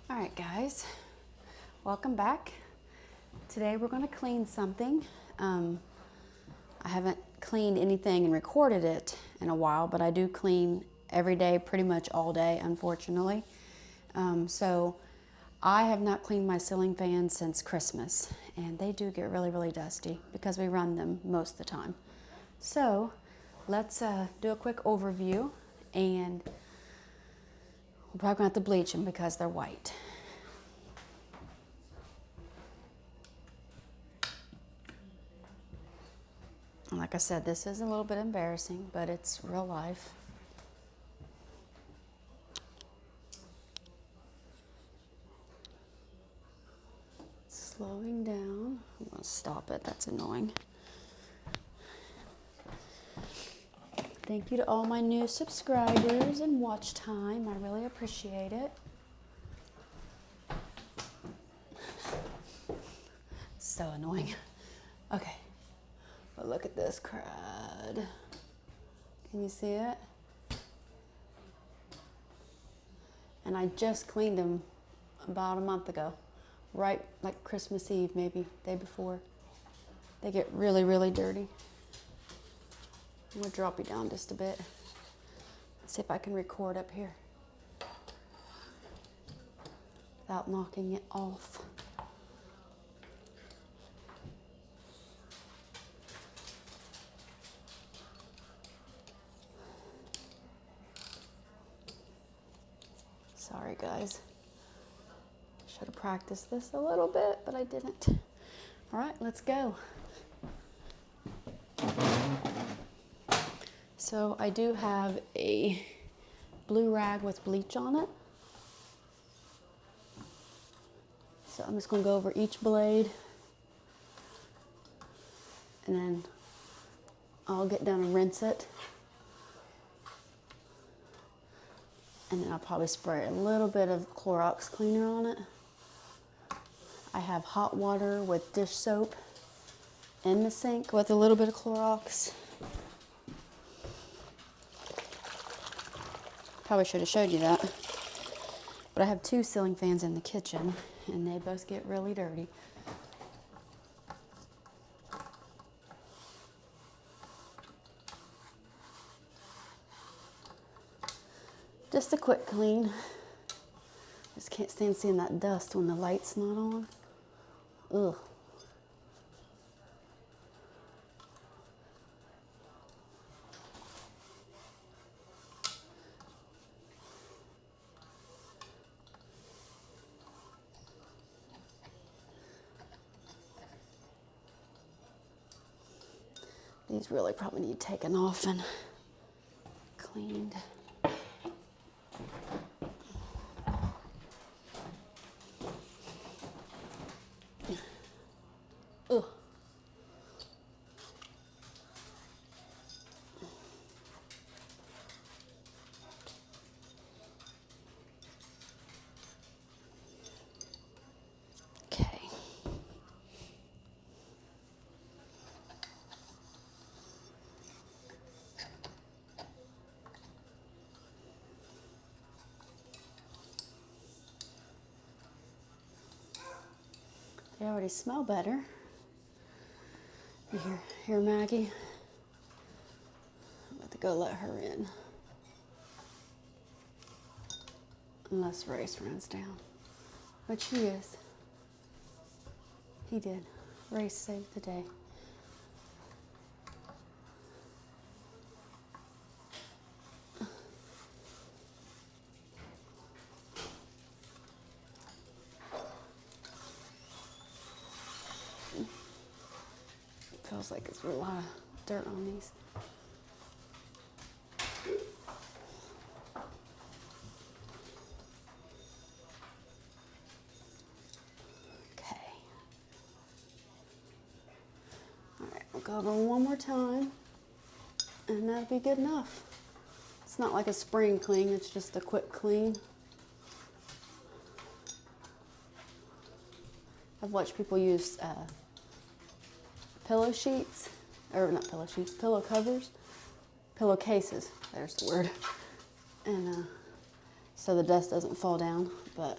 All right, guys, welcome back. Today we're going to clean something. I haven't cleaned anything and recorded it in a while, but I do clean every day, pretty much all day, unfortunately. So I have not cleaned my ceiling fans since Christmas, and they do get really, really dusty because we run them most of the time. So let's do a quick overview, and we're probably going to have to bleach them because they're white. And like I said, this is a little bit embarrassing, but it's real life. Slowing down. I'm going to stop it. That's annoying. Thank you to all my new subscribers and watch time. I really appreciate it. So annoying. Okay. But look at this crud. Can you see it? And I just cleaned them about a month ago. Right, like Christmas Eve, maybe, day before. They get really, really dirty. I'm gonna drop you down just a bit. Let's see if I can record up here without knocking it off. Sorry, guys. Should have practiced this a little bit, but I didn't. All right, let's go. So I do have a blue rag with bleach on it. So I'm just gonna go over each blade, and then I'll get down and rinse it. And then I'll probably spray a little bit of Clorox cleaner on it. I have hot water with dish soap in the sink with a little bit of Clorox. Probably should have showed you that. But I have two ceiling fans in the kitchen, and they both get really dirty. Just a quick clean. Just can't stand seeing that dust when the light's not on. Ugh. These really probably need taken off and cleaned. Ugh. Okay. They already smell better. You hear Maggie? I'm about to go let her in. Unless Race runs down. But she is. He did. Race saved the day. Feels like it's a lot of dirt on these. Okay. All right, we'll go over one more time, and that'll be good enough. It's not like a spring clean, it's just a quick clean. I've watched people use pillow sheets, or not pillow sheets, pillow covers, pillowcases, there's the word. And so the dust doesn't fall down, but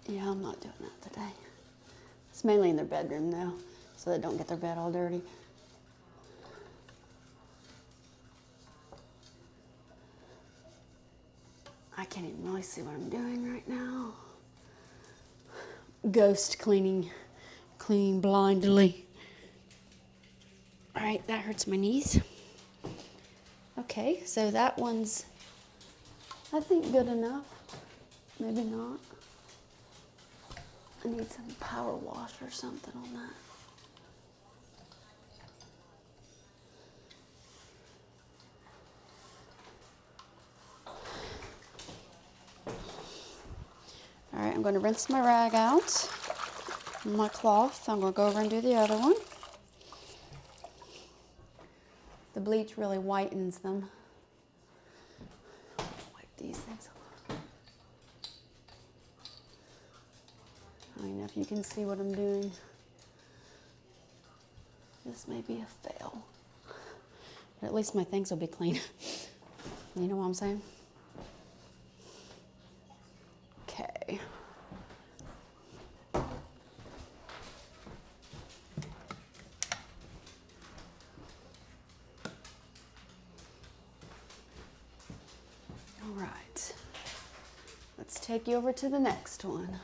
Yeah, I'm not doing that today. It's mainly in their bedroom though, so they don't get their bed all dirty. I can't even really see what I'm doing right now. Ghost cleaning, cleaning blindly. All right, that hurts my knees. Okay, so that one's, I think, good enough. Maybe not. I need some power wash or something on that. All right, I'm going to rinse my rag out, my cloth. I'm going to go over and do the other one. The bleach really whitens them. Wipe these things off. I don't know if you can see what I'm doing. This may be a fail, but at least my things will be clean. You know what I'm saying? Okay. All right. Let's take you over to the next one.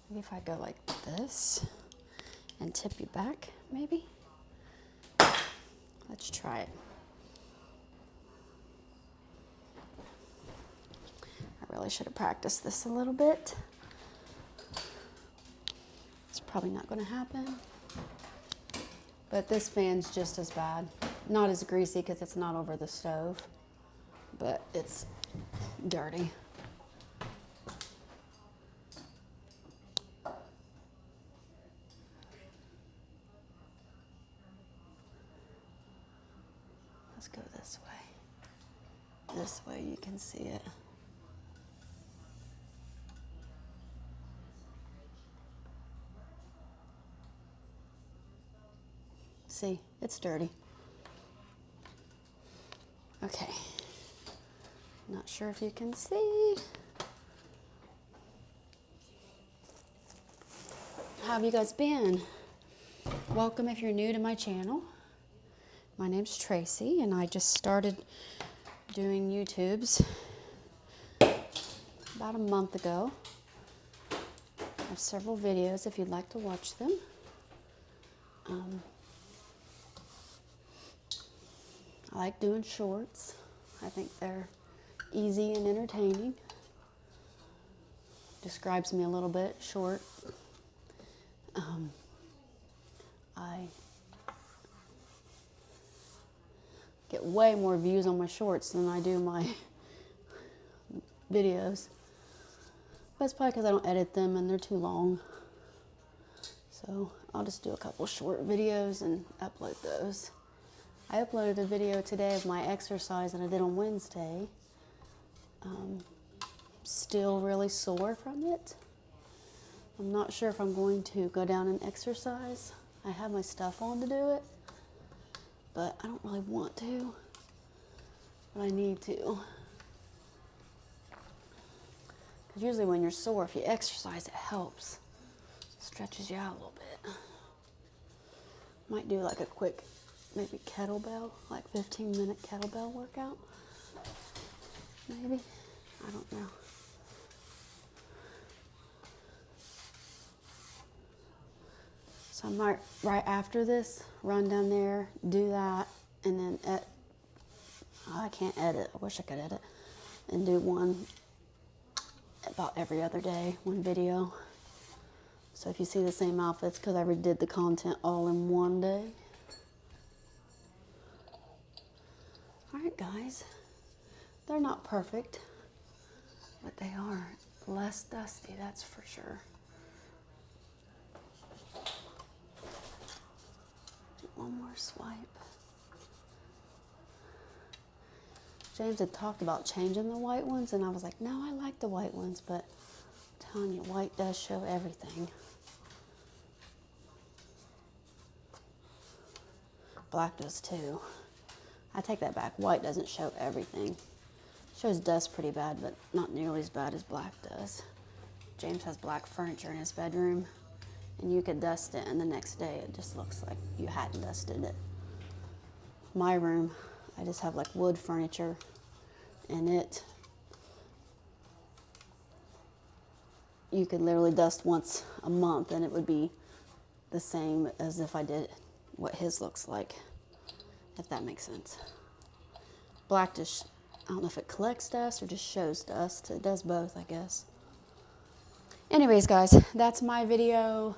Maybe if I go like this and tip you back, maybe? Let's try it. I really should have practiced this a little bit. It's probably not going to happen. But this fan's just as bad. Not as greasy because it's not over the stove, but it's dirty. Let's go this way. This way you can see it. See, it's dirty. Okay. Not sure if you can see. How have you guys been? Welcome if you're new to my channel. My name's Tracy and I just started doing YouTubes about a month ago. I have several videos if you'd like to watch them. I like doing shorts. I think they're easy and entertaining. Describes me a little bit, short. I get way more views on my shorts than I do my videos. But it's probably because I don't edit them and they're too long. So I'll just do a couple short videos and upload those. I uploaded a video today of my exercise that I did on Wednesday. Still really sore from it. I'm not sure if I'm going to go down and exercise. I have my stuff on to do it, but I don't really want to, but I need to. Because usually when you're sore, if you exercise, it helps. Stretches you out a little bit. Might do like a quick, maybe kettlebell, like 15-minute kettlebell workout. Maybe, I don't know. So I might, right after this, run down there, do that, and then I can't edit. I wish I could edit. And do one about every other day, one video. So if you see the same outfits, because I redid the content all in one day. All right, guys. They're not perfect, but they are less dusty, that's for sure. One more swipe. James had talked about changing the white ones, and I was like, no, I like the white ones, but I'm telling you, white does show everything. Black does too. I take that back. White doesn't show everything. Shows dust pretty bad, but not nearly as bad as black does. James has black furniture in his bedroom, and you could dust it, and the next day it just looks like you hadn't dusted it. My room, I just have like wood furniture, and you could literally dust once a month, and it would be the same as if I did what his looks like, if that makes sense. Black just, I don't know if it collects dust or just shows dust. It does both, I guess. Anyways, guys, that's my video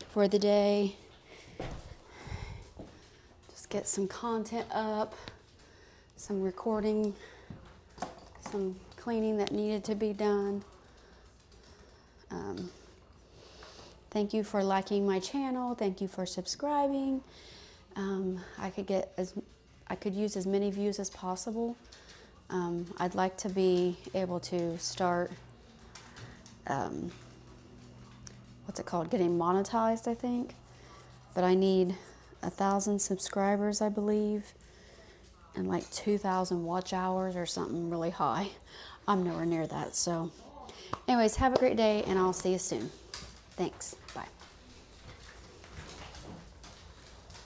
for the day. Just get some content up, some recording, some cleaning that needed to be done. Thank you for liking my channel. Thank you for subscribing. I could use as many views as possible. I'd like to be able to start, what's it called? Getting monetized, I think. But I need 1,000 subscribers, I believe, and like 2,000 watch hours or something really high. I'm nowhere near that. So anyways, have a great day, and I'll see you soon. Thanks. Bye.